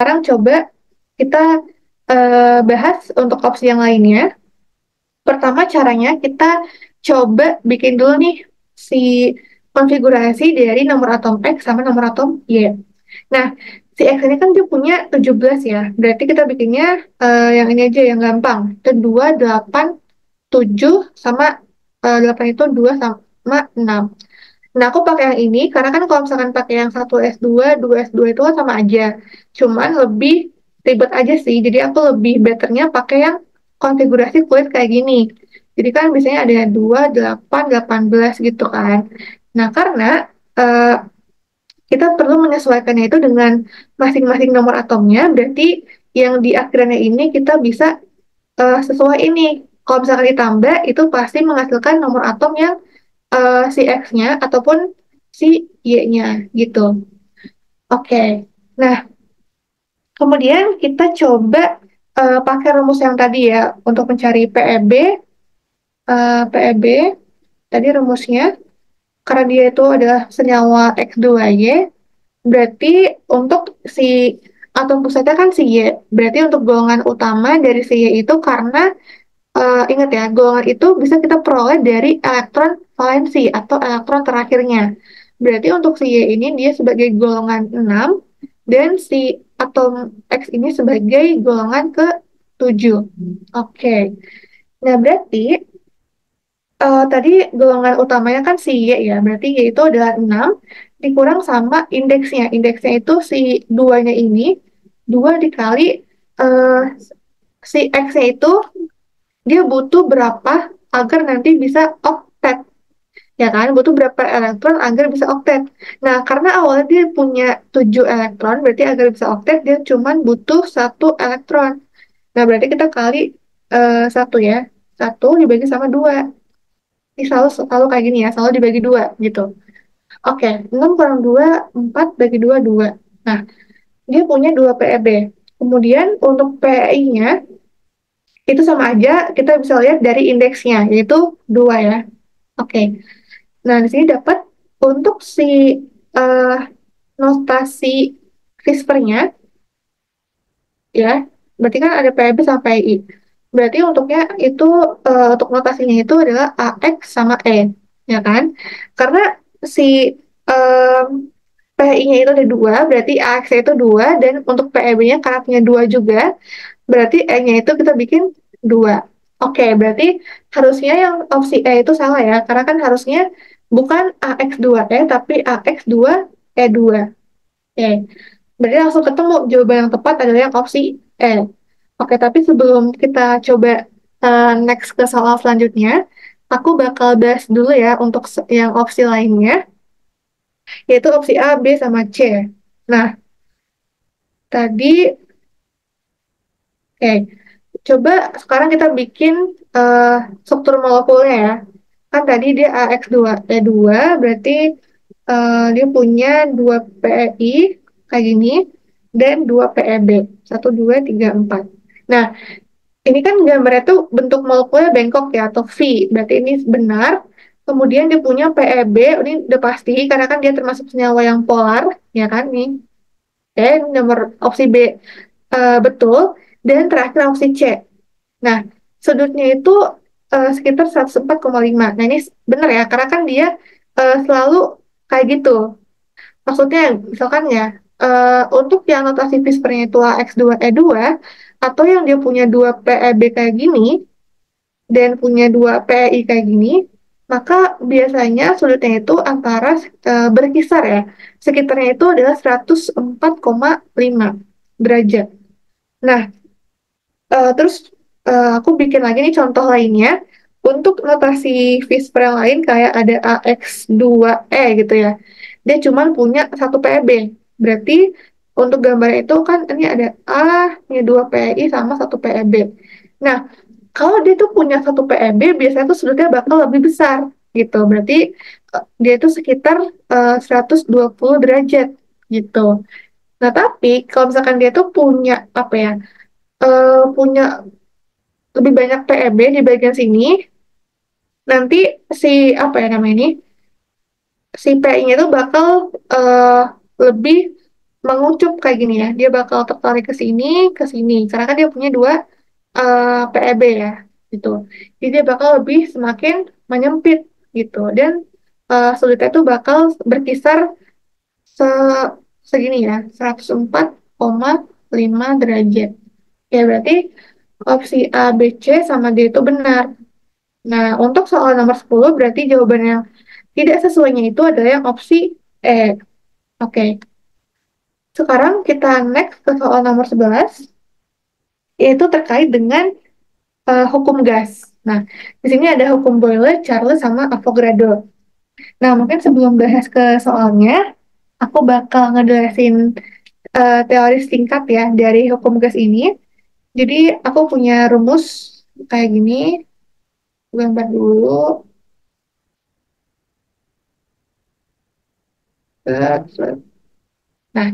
sekarang coba kita bahas untuk opsi yang lainnya. Pertama caranya kita coba bikin dulu nih si konfigurasi dari nomor atom X sama nomor atom Y. Nah, si X ini kan dia punya 17 ya. Berarti kita bikinnya yang ini aja yang gampang. Itu 2, 8, 7 sama 8 itu 2 sama 6. Nah, aku pakai yang ini karena kan kalau misalkan pakai yang satu s dua s dua itu kan sama aja. Cuman lebih ribet aja sih. Jadi aku lebih betternya pakai yang konfigurasi kulit kayak gini. Jadi kan biasanya ada 2, 8, 18 gitu kan. Nah, karena eh, kita perlu menyesuaikannya itu dengan masing-masing nomor atomnya, berarti yang di akhirannya ini kita bisa sesuai ini. Kalau misalkan ditambah, itu pasti menghasilkan nomor atom yang si X-nya ataupun si Y-nya gitu. Oke. Nah, kemudian kita coba pakai rumus yang tadi ya untuk mencari PEB. PEB tadi rumusnya karena dia itu adalah senyawa X2Y, berarti untuk si atom pusatnya kan si Y. Berarti untuk golongan utama dari si Y itu karena ingat ya, golongan itu bisa kita peroleh dari elektron valensi atau elektron terakhirnya. Berarti untuk si Y ini dia sebagai golongan 6 dan si atom X ini sebagai golongan ke-7. Oke. Nah, berarti tadi golongan utamanya kan si Y ya. Berarti Y itu adalah 6 dikurang sama indeksnya. Indeksnya itu si 2-nya ini 2 dikali eh, si X-nya itu dia butuh berapa agar nanti bisa oktet, ya kan, butuh berapa elektron agar bisa oktet. Nah, karena awalnya dia punya 7 elektron, berarti agar bisa oktet dia cuma butuh 1 elektron. Nah, berarti kita kali 1 ya, 1 dibagi sama 2. Ini selalu selalu kayak gini ya, selalu dibagi 2 gitu. Oke, 6 kurang 2 4 bagi 2 2. Nah, dia punya 2 PEB. Kemudian untuk PEI-nya itu sama aja, kita bisa lihat dari indeksnya, yaitu 2 ya. Oke, nah di sini dapat untuk si eh, notasi CRISPR-nya, ya, berarti kan ada PEB sampai I. Berarti untuknya itu, untuk notasinya itu adalah AX sama E, ya kan? Karena si em, PI-nya itu ada 2, berarti AX itu 2, dan untuk PEB-nya karena punya 2 juga, berarti E-nya itu kita bikin 2. Oke, berarti harusnya yang opsi E itu salah ya, karena kan harusnya bukan AX2E, tapi AX2E2. Oke, berarti langsung ketemu jawaban yang tepat adalah yang opsi E. Oke, tapi sebelum kita coba next ke soal selanjutnya, aku bakal bahas dulu ya untuk yang opsi lainnya, yaitu opsi A, B, sama C. Nah, tadi, oke, coba sekarang kita bikin eh, struktur molekulnya ya. Kan tadi dia AX2E2, berarti dia punya 2 PEI kayak gini, dan 2 PEB. 1, 2, 3, 4. Nah, ini kan gambarnya tuh bentuk molekulnya bengkok ya, atau V. Berarti ini benar. Kemudian dia punya PEB, ini udah pasti, karena kan dia termasuk senyawa yang polar, ya kan, nih. Dan nomor opsi B betul. Dan terakhir opsi C. Nah, sudutnya itu sekitar 104,5. Nah, ini benar ya, karena kan dia selalu kayak gitu. Maksudnya, misalkan ya, untuk yang notasi CRISPR-nya itu AX2E2, atau yang dia punya 2 PEB kayak gini, dan punya 2 PEI kayak gini, maka biasanya sudutnya itu antara berkisar ya, sekitarnya itu adalah 104,5 derajat. Nah, terus aku bikin lagi nih contoh lainnya. Untuk notasi CRISPR yang lain kayak ada AX2E gitu ya. Dia cuma punya 1 PEB. Berarti untuk gambar itu kan ini ada A, ini 2 PI sama 1 PEB. Nah, kalau dia tuh punya 1 PEB, biasanya tuh sudutnya bakal lebih besar gitu. Berarti dia itu sekitar 120 derajat gitu. Nah, tapi kalau misalkan dia tuh punya apa ya? Punya lebih banyak PEB di bagian sini, nanti si apa ya namanya ini, si PI-nya itu bakal lebih mengucup kayak gini ya. Dia bakal tertarik ke sini, ke sini. Karena kan dia punya dua PEB ya, gitu. Jadi dia bakal lebih semakin menyempit gitu. Dan sulitnya itu bakal berkisar se segini ya, 104,5 derajat. Ya berarti opsi A, B, C sama D itu benar. Nah, untuk soal nomor 10 berarti jawaban yang tidak sesuainya itu adalah yang opsi E. Oke, sekarang kita next ke soal nomor 11, yaitu terkait dengan hukum gas. Nah, di sini ada hukum Boyle, Charles, sama Avogadro. Nah, mungkin sebelum bahas ke soalnya, aku bakal ngejelasin teori singkat ya dari hukum gas ini. Jadi, aku punya rumus kayak gini, gambar dulu. Nah,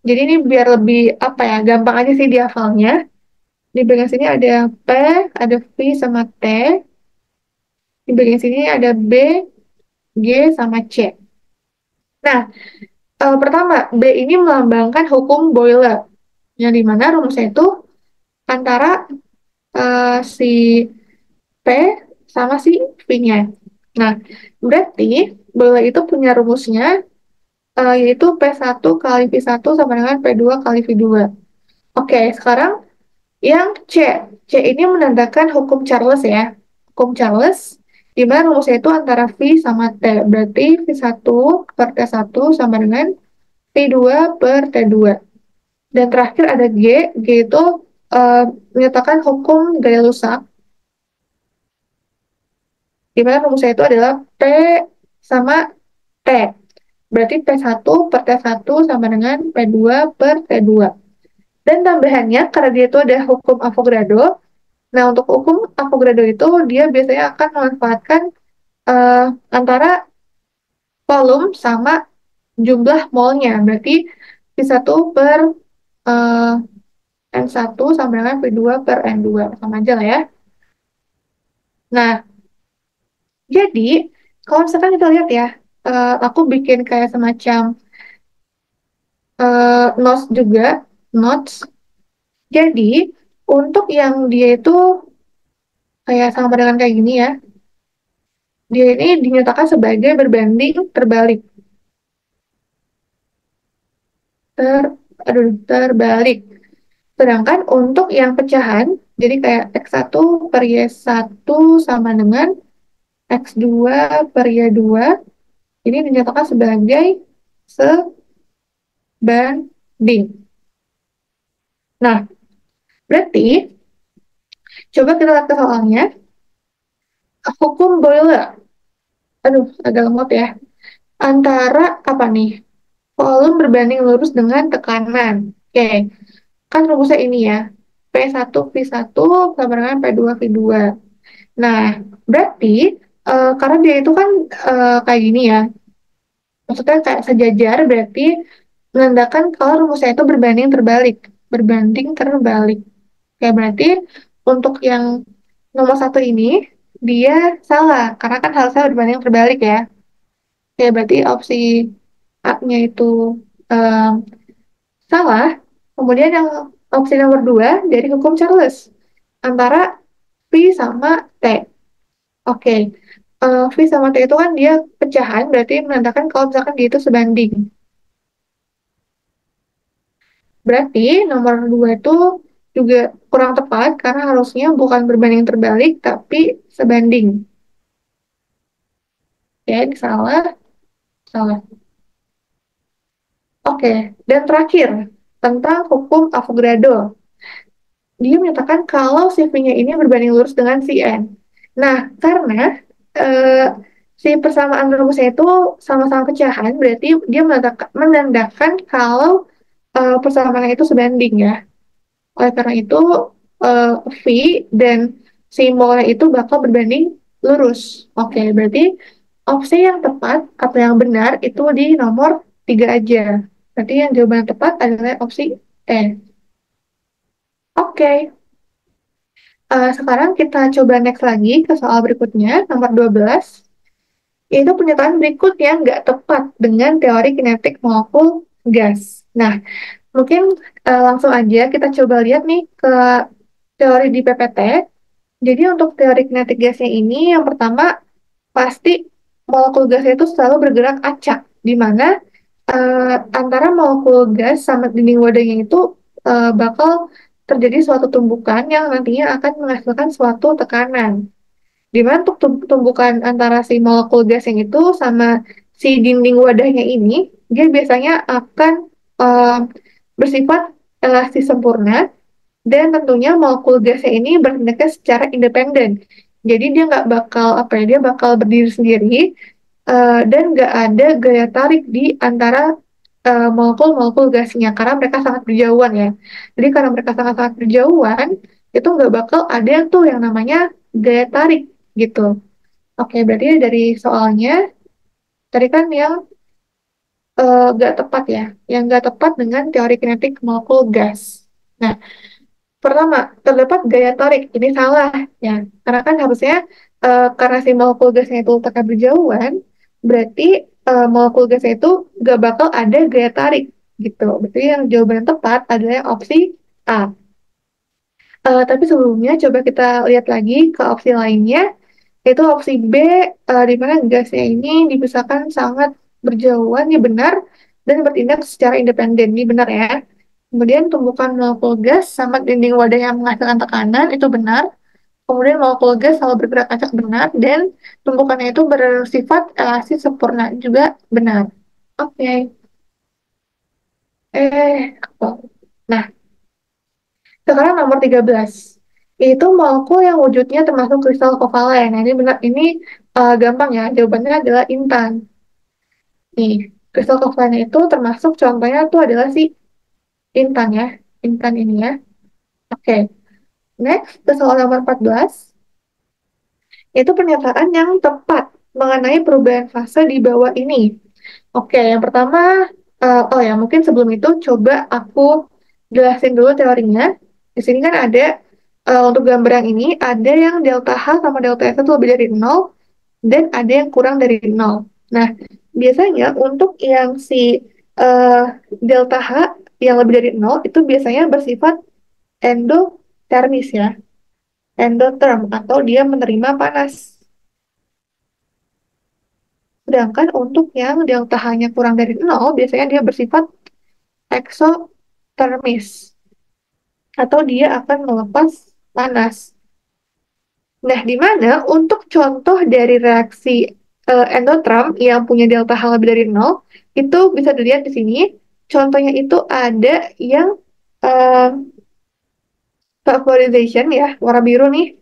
jadi ini biar lebih apa ya, gampang aja sih dihafalnya. Di bagian sini ada P, ada V sama T. Di bagian sini ada B, G sama C. Nah, pertama, B ini melambangkan hukum Boyle, yang dimana rumusnya itu antara si P sama si V-nya. Nah, berarti Boyle itu punya rumusnya, yaitu P1 kali V1 sama dengan P2 kali V2. Oke, sekarang yang C. C ini menandakan hukum Charles ya. Hukum Charles, di mana rumusnya itu antara V sama T. Berarti V1 per T1 sama dengan V2 per T2. Dan terakhir ada G. G itu eh, menyatakan hukum Gay-Lussac, di mana rumusnya itu adalah P sama T. Berarti P1 per T1 sama dengan P2 per T2. Dan tambahannya, karena dia itu ada hukum Avogadro, nah untuk hukum Avogadro itu dia biasanya akan memanfaatkan eh, antara volume sama jumlah molnya. Berarti P1 per eh, N1 sama dengan P2 per N2. Sama aja lah ya. Nah, jadi kalau misalkan kita lihat ya, aku bikin kayak semacam notes juga, notes. Jadi, untuk yang dia itu kayak sama dengan kayak gini ya, dia ini dinyatakan sebagai berbanding terbalik. Ter, terbalik. Sedangkan untuk yang pecahan, jadi kayak X1 per Y1 sama dengan X2 per Y2, ini dinyatakan sebagai sebanding. Nah, berarti coba kita lihat ke soalnya. Hukum Boyle, aduh agak lemot ya. Antara apa nih? Volume berbanding lurus dengan tekanan. Oke, kan rumusnya ini ya. P1 V1 sama dengan P2 V2. Nah, berarti karena dia itu kan kayak gini ya. Maksudnya kayak sejajar berarti menandakan kalau rumusnya itu berbanding terbalik. Berbanding terbalik. Ya berarti untuk yang nomor satu ini dia salah karena kan harusnya berbanding terbalik ya. Ya berarti opsi A-nya itu em, salah. Kemudian yang opsi nomor dua dari hukum Charles antara V sama T. Oke, V sama T itu kan dia pecahan, berarti menandakan kalau misalkan dia itu sebanding. Berarti nomor dua itu juga kurang tepat karena harusnya bukan berbanding terbalik, tapi sebanding. Ya, ini salah, salah. Oke, dan terakhir, tentang hukum Avogadro. Dia menyatakan kalau si V-nya ini berbanding lurus dengan si N. Nah, karena eh, si persamaan rumusnya itu sama-sama pecahan, berarti dia menandakan kalau persamaannya itu sebanding ya. Oleh karena itu, eh, V dan si molnya itu bakal berbanding lurus. Oke, berarti opsi yang tepat atau yang benar itu di nomor 3 aja. Berarti yang jawaban yang tepat adalah opsi E. Oke, sekarang kita coba next lagi ke soal berikutnya, nomor 12. Yaitu pernyataan berikut yang nggak tepat dengan teori kinetik molekul gas. Nah, mungkin langsung aja kita coba lihat nih ke teori di PPT. Jadi untuk teori kinetik gasnya ini, yang pertama pasti molekul gasnya itu selalu bergerak acak, di mana antara molekul gas sama dinding wadahnya itu bakal terjadi suatu tumbukan yang nantinya akan menghasilkan suatu tekanan. Di mana untuk tumbukan antara si molekul gas yang itu sama si dinding wadahnya ini, dia biasanya akan eh, bersifat elastis sempurna dan tentunya molekul gasnya ini bertindaknya secara independen. Jadi dia nggak bakal apa ya, dia bakal berdiri sendiri dan nggak ada gaya tarik di antara molekul-molekul gasnya karena mereka sangat berjauhan ya. Jadi karena mereka sangat-sangat berjauhan, itu nggak bakal ada yang tuh yang namanya gaya tarik gitu. Oke, berarti dari soalnya tadi kan yang nggak tepat ya, yang nggak tepat dengan teori kinetik molekul gas. Nah, pertama, terdapat gaya tarik. Ini salah ya. Karena kan harusnya karena si molekul gasnya itu letaknya berjauhan, berarti molekul gasnya itu gak bakal ada gaya tarik gitu. Berarti yang jawaban yang tepat adalah yang opsi A. Tapi sebelumnya coba kita lihat lagi ke opsi lainnya, yaitu opsi B, di mana gasnya ini dipisahkan sangat berjauhan, ini benar, dan bertindak secara independen, ini benar ya. Kemudian tumbukan molekul gas sama dinding wadah yang menghasilkan tekanan, itu benar. Kemudian molekul gas selalu bergerak acak benar, dan tumbukannya itu bersifat elastis sempurna juga benar. Oke, apa? Nah, sekarang nomor 13. Itu molekul yang wujudnya termasuk kristal kovalen. Nah, ini benar, ini gampang ya. Jawabannya adalah intan. Nih, kristal kovalen itu termasuk contohnya tuh adalah si intan ya. Intan ini ya. Oke, next ke soal nomor 14. Itu pernyataan yang tepat mengenai perubahan fase di bawah ini. Oke, yang pertama, oh ya, mungkin sebelum itu coba aku jelasin dulu teorinya. Di sini kan ada, untuk gambar yang ini, ada yang delta H sama delta S itu lebih dari nol, dan ada yang kurang dari nol. Nah, biasanya untuk yang si eh, delta H yang lebih dari nol, itu biasanya bersifat endotermis ya, endotherm, atau dia menerima panas. Sedangkan untuk yang delta H-nya kurang dari nol, biasanya dia bersifat eksotermis atau dia akan melepas panas. Nah, di mana untuk contoh dari reaksi endotherm yang punya delta H lebih dari nol, itu bisa dilihat di sini. Contohnya itu ada yang uh, vaporization ya, warna biru nih.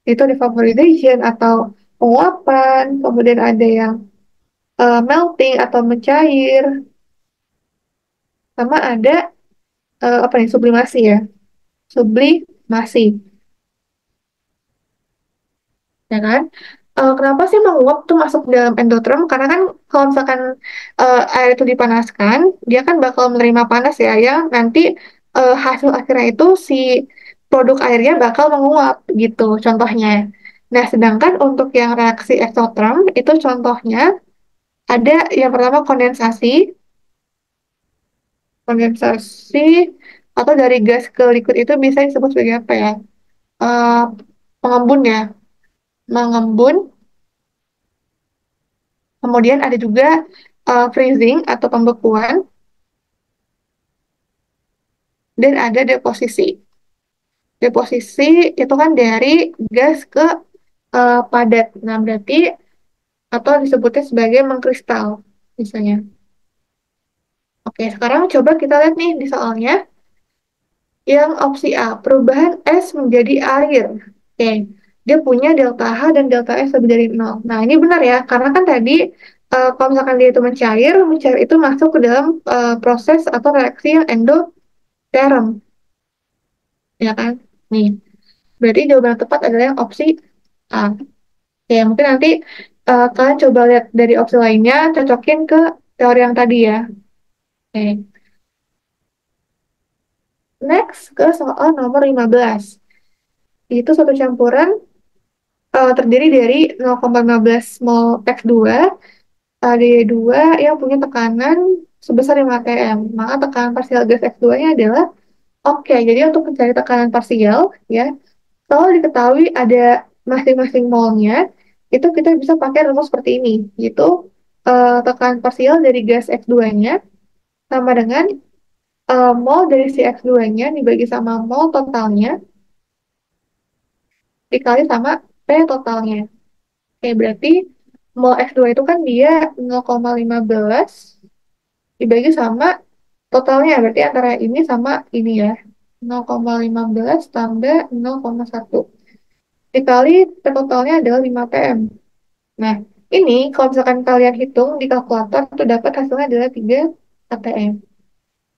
Itu ada vaporization atau penguapan, kemudian ada yang melting atau mencair, sama ada apa nih, sublimasi ya. Sublimasi, ya kan? Kenapa sih menguap tuh masuk dalam endotherm? Karena kan kalau misalkan air itu dipanaskan, dia kan bakal menerima panas ya, yang nanti hasil akhirnya itu si produk airnya bakal menguap gitu, contohnya. Nah, sedangkan untuk yang reaksi eksotherm itu contohnya ada yang pertama kondensasi, kondensasi atau dari gas ke liquid itu bisa disebut sebagai apa ya? Eh, Pengembun ya, mengembun. Kemudian ada juga freezing atau pembekuan, dan ada deposisi. Deposisi itu kan dari gas ke padat. Nah, berarti atau disebutnya sebagai mengkristal, misalnya. Oke, sekarang coba kita lihat nih di soalnya. Yang opsi A, perubahan es menjadi air. Oke, dia punya delta H dan delta S lebih dari nol. Nah, ini benar ya, karena kan tadi kalau misalkan dia itu mencair, mencair itu masuk ke dalam proses atau reaksi yang endoterm, ya kan? Nih, berarti jawaban yang tepat adalah yang opsi A. Oke, mungkin nanti kalian coba lihat dari opsi lainnya, cocokin ke teori yang tadi ya. Oke, next ke soal nomor 15. Itu suatu campuran terdiri dari 0,15 mol X2, D2 yang punya tekanan sebesar 5 atm. Maka tekanan parsial gas X2-nya adalah oke. Jadi untuk mencari tekanan parsial, ya, kalau diketahui ada masing-masing molnya, itu kita bisa pakai rumus seperti ini, yaitu tekanan parsial dari gas X2-nya sama dengan mol dari si X2-nya dibagi sama mol totalnya dikali sama P totalnya. Oke, berarti mol X2 itu kan dia 0,15 dibagi sama totalnya, berarti antara ini sama ini ya. 0,15 tambah 0,1 dikali P totalnya adalah 5 pm. Nah, ini kalau misalkan kalian hitung di kalkulator, itu dapat hasilnya adalah 3 atm.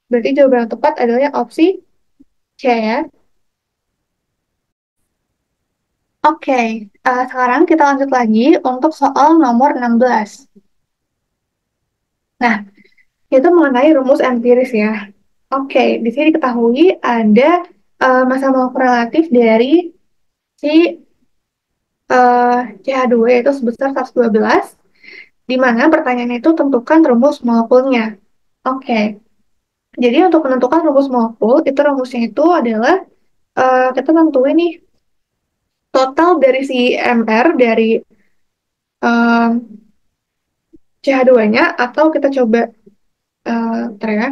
Berarti jawaban yang tepat adalah yang opsi C ya. Oke, sekarang kita lanjut lagi untuk soal nomor 16. Nah, itu mengenai rumus empiris ya. Oke, di sini diketahui ada massa molekul relatif dari si CH2 yaitu sebesar 112, di mana pertanyaannya itu tentukan rumus molekulnya. Oke, jadi untuk menentukan rumus molekul, itu rumusnya itu adalah kita tentuin nih total dari si MR dari CH2-nya, atau kita coba ntar ya,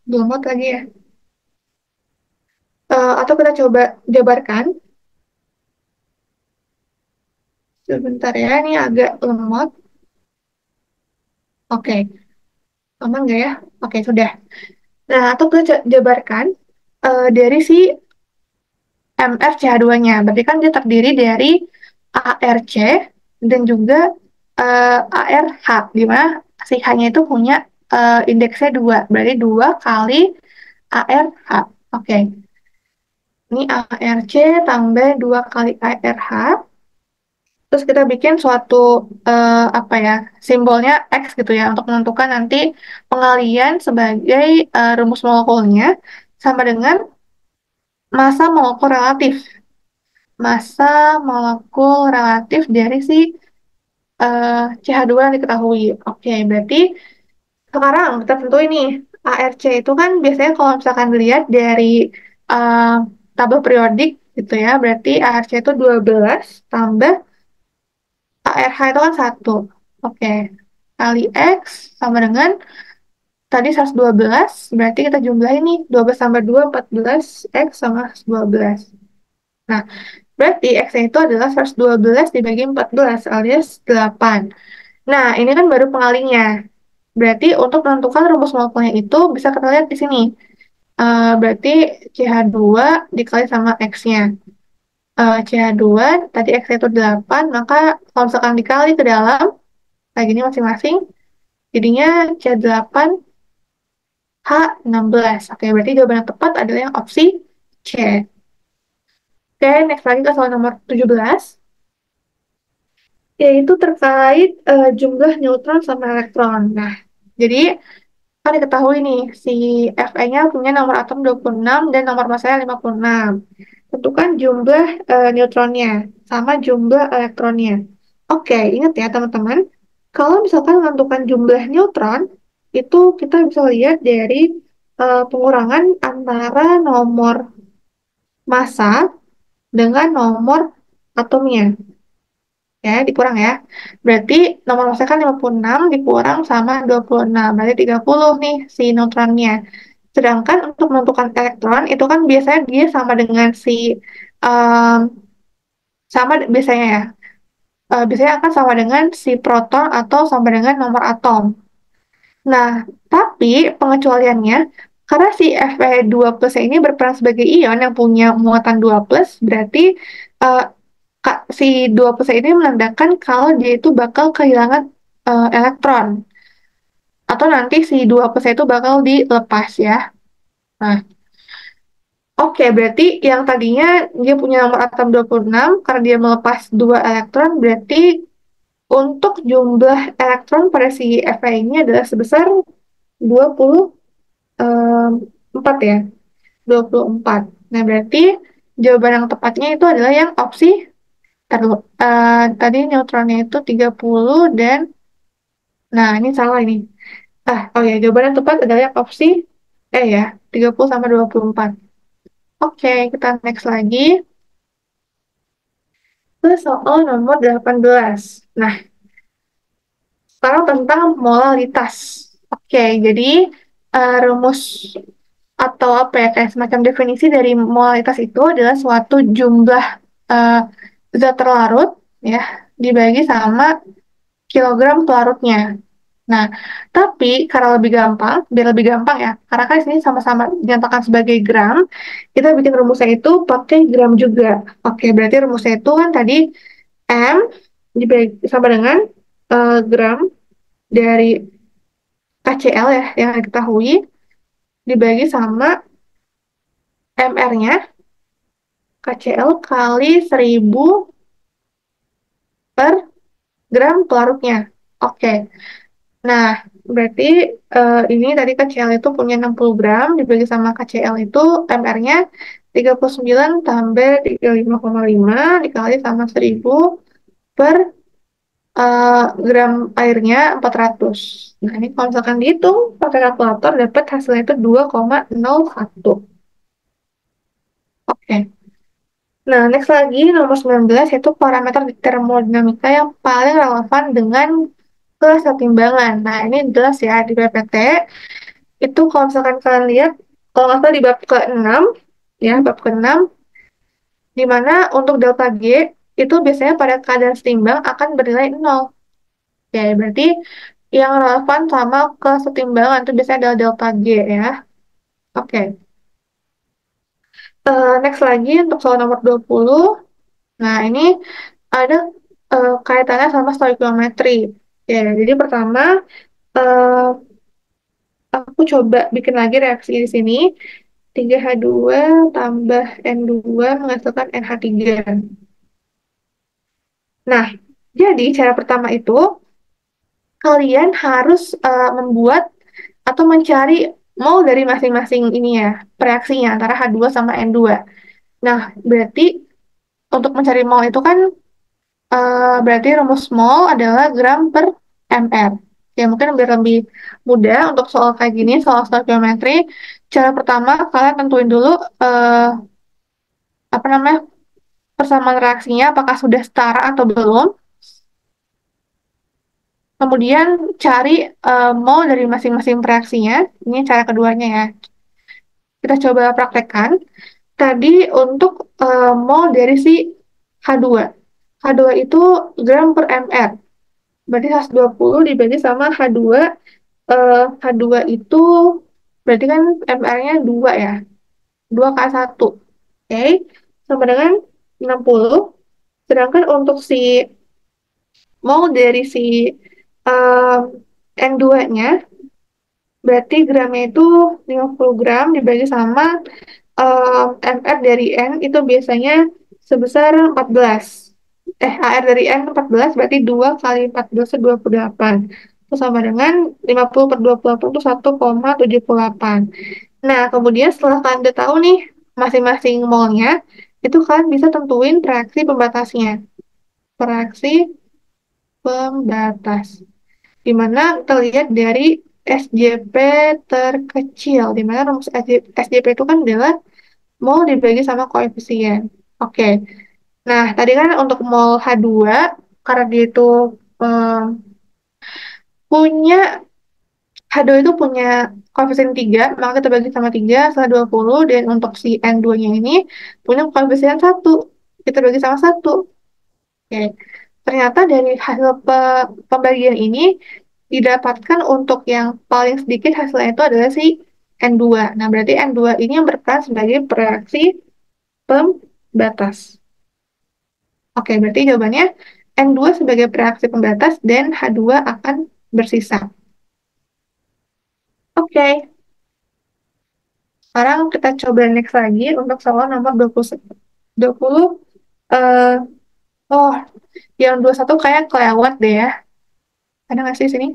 belum out lagi ya. Atau kita coba jabarkan. Sebentar ya, ini agak lemot. Oke, aman nggak ya? Oke, sudah. Nah, atau kita jabarkan dari si MrCH2-nya. Berarti kan dia terdiri dari ARC dan juga ARH, di mana si H-nya itu punya indeksnya 2. Berarti 2 kali ARH. Oke, ini ARC tambah 2 kali ARH. Terus kita bikin suatu apa ya, simbolnya X gitu ya untuk menentukan nanti pengalian sebagai rumus molekulnya sama dengan massa molekul relatif. Massa molekul relatif dari si CH2 yang diketahui. Oke, berarti sekarang kita tentu ini ARC itu kan biasanya kalau misalkan dilihat dari eh, tabel periodik gitu ya, berarti ARC itu 12 tambah ARH itu kan 1. Oke, kali X sama dengan tadi 112, berarti kita jumlahin nih, 12 tambah 2, 14, X sama 12. Nah, berarti X-nya itu adalah 112 dibagi 14 alias 8. Nah, ini kan baru pengalinya. Berarti untuk menentukan rumus molekulnya itu bisa kita lihat di sini. Berarti CH2 dikali sama X-nya. CH2, tadi X-nya itu 8, maka kalau misalkan dikali ke dalam, kayak gini masing-masing, jadinya C8 H16. Oke, berarti jawaban yang tepat adalah yang opsi C. Oke, next lagi ke soal nomor 17, yaitu terkait jumlah neutron sama elektron. Nah, jadi kan diketahui nih, si Fe-nya punya nomor atom 26 dan nomor massanya 56. Tentukan jumlah neutronnya sama jumlah elektronnya. Oke, ingat ya teman-teman, kalau misalkan menentukan jumlah neutron, itu kita bisa lihat dari pengurangan antara nomor massa dengan nomor atomnya. Ya, dikurang ya. Berarti nomor massa kan 56 dikurang sama 26. Berarti 30 nih si neutronnya. Sedangkan untuk menentukan elektron, itu kan biasanya dia sama dengan si, um, sama biasanya ya, biasanya akan sama dengan si proton atau sama dengan nomor atom. Nah, tapi pengecualiannya, karena si Fe2 plus ini berperan sebagai ion yang punya muatan 2 plus, berarti eh, si 2 plus ini menandakan kalau dia itu bakal kehilangan elektron. Atau nanti si 2 plus itu bakal dilepas ya. Nah, oke, berarti yang tadinya dia punya nomor atom 26, karena dia melepas 2 elektron, berarti untuk jumlah elektron pada si Fe ini adalah sebesar 24 ya, 24. Nah, berarti jawaban yang tepatnya itu adalah yang opsi tadi neutronnya itu 30 dan, nah ini salah ini. Oh ya, jawaban yang tepat adalah yang opsi ya, 30 sama 24. Oke, kita next lagi ke soal nomor 18. Nah, sekarang tentang molalitas. Oke, jadi rumus atau apa ya, kayak semacam definisi dari molalitas itu adalah suatu jumlah eh, zat terlarut ya dibagi sama kilogram pelarutnya. Nah, tapi karena lebih gampang, biar lebih gampang ya, karena kan di sini sama-sama dinyatakan sebagai gram, kita bikin rumusnya itu pakai gram juga. Oke, berarti rumusnya itu kan tadi M dibagi sama dengan gram dari KCl ya, yang diketahui, dibagi sama MR-nya, KCl kali 1000 per gram pelarutnya. Oke, nah berarti ini tadi KCl itu punya 60 gram, dibagi sama KCl itu MR-nya 39 tambah 35,5 dikali sama 1000 per gram airnya 400. Nah, ini kalau misalkan dihitung pakai kalkulator dapat hasilnya itu 2,01. Oke. Nah, next lagi nomor 19 yaitu parameter termodinamika yang paling relevan dengan kesetimbangan. Nah, ini jelas ya di PPT. Itu kalau misalkan kalian lihat, kalau nggak salah di bab ke-6, ya, bab ke-6, di mana untuk delta G itu biasanya pada keadaan setimbang akan bernilai 0. Ya, berarti yang relevan sama kesetimbangan itu biasanya adalah delta G ya. Oke. Next lagi untuk soal nomor 20. Nah, ini ada kaitannya sama stoikiometri. Ya, jadi pertama eh, aku coba bikin lagi reaksi di sini. 3H2 tambah N2 menghasilkan NH3. Nah, jadi cara pertama itu kalian harus membuat atau mencari mol dari masing-masing ini ya, reaksinya antara H2 sama N2. Nah, berarti untuk mencari mol itu kan berarti rumus mol adalah gram per mr. Ya, mungkin biar lebih mudah untuk soal kayak gini, soal stoikiometri. Cara pertama, kalian tentuin dulu apa namanya persamaan reaksinya, apakah sudah setara atau belum. Kemudian cari mol dari masing-masing reaksinya. Ini cara keduanya ya. Kita coba praktekkan. Tadi untuk mol dari si H2. H2 itu gram per mr. Berarti 120 dibagi sama H2. H2 itu berarti kan MR-nya 2 ya. 2K1. Oke. Sama dengan 60. Sedangkan untuk si mol dari si um, N2-nya, berarti gramnya itu 50 gram dibagi sama MR dari N itu biasanya sebesar 14. AR dari N 14 berarti 2 kali 14 itu 28. Itu sama dengan 50 per 28 itu 1,78. Nah, kemudian setelah kalian udah tahu nih masing-masing molnya, itu kalian bisa tentuin reaksi pembatasnya. Reaksi pembatas. Di mana kita lihat dari SJP terkecil, di mana rumus SJP itu kan adalah mol dibagi sama koefisien. Oke. Nah, tadi kan untuk mol H2, karena dia itu em, punya H2 itu punya koefisien 3, maka kita bagi sama 3 setelah 20, dan untuk si N2-nya ini punya koefisien 1. Kita bagi sama 1. Oke. Ternyata dari hasil pembagian ini didapatkan untuk yang paling sedikit hasilnya itu adalah si N2. Nah, berarti N2 ini yang berperan sebagai reaksi pembatas. Oke, berarti jawabannya N2 sebagai reaksi pembatas dan H2 akan bersisa. Oke, sekarang kita coba next lagi untuk soal nomor 20. 20, eh, oh, yang 21 kayak kelewat deh ya. Ada nggak sih sini?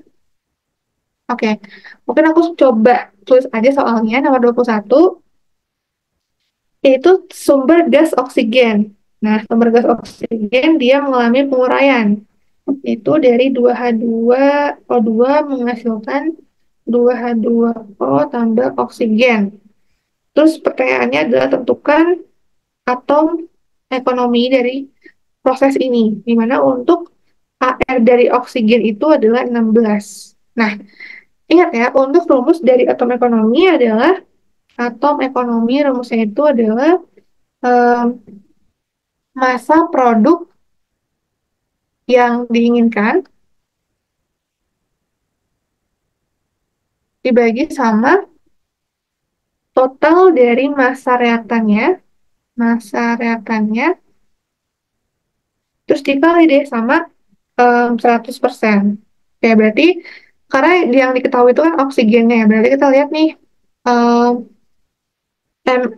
Oke, mungkin aku coba tulis aja soalnya nomor 21, yaitu sumber gas oksigen. Nah, sumber gas oksigen dia mengalami penguraian. Itu dari 2H2O2 menghasilkan 2H2O tambah oksigen. Terus pertanyaannya adalah tentukan atom ekonomi dari proses ini, di mana untuk AR dari oksigen itu adalah 16. Nah, ingat ya, untuk rumus dari atom ekonomi adalah atom ekonomi rumusnya itu adalah em, massa produk yang diinginkan dibagi sama total dari massa reaktannya, terus dikali deh sama 100%. Ya, berarti karena yang diketahui itu kan oksigennya ya, berarti kita lihat nih, em,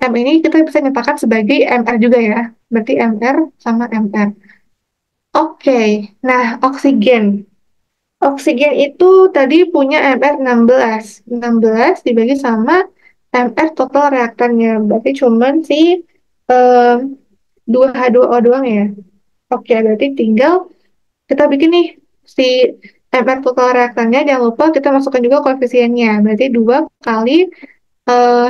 M ini kita bisa nyatakan sebagai MR juga ya, berarti MR sama MR. Oke, nah oksigen. Oksigen itu tadi punya MR 16. 16 dibagi sama MR total reaktannya. Berarti cuman si em, 2H2O doang ya. Oke, berarti tinggal kita bikin nih si MR total reaktannya. Jangan lupa kita masukkan juga koefisiennya. Berarti 2 kali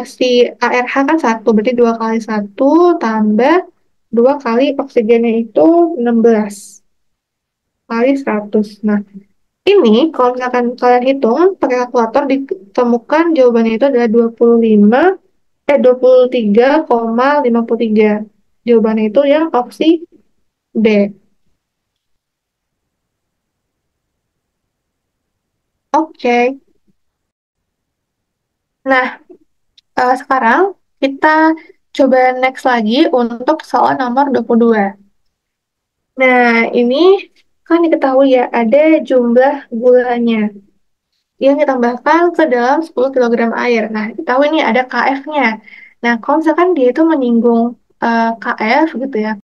si ARH kan 1. Berarti 2 kali 1 tambah 2 kali oksigennya itu 16 kali 100. Nah, ini kalau misalkan kalian hitung pakai kalkulator ditemukan jawabannya itu adalah 23,53. Jawabannya itu yang opsi B. Oke. Nah, sekarang kita coba next lagi untuk soal nomor 22. Nah, ini kan diketahui ya ada jumlah gulanya yang ditambahkan ke dalam 10 kilogram air. Nah, diketahui nih ada KF-nya. Nah, kalau misalkan dia itu menyinggung KF gitu ya,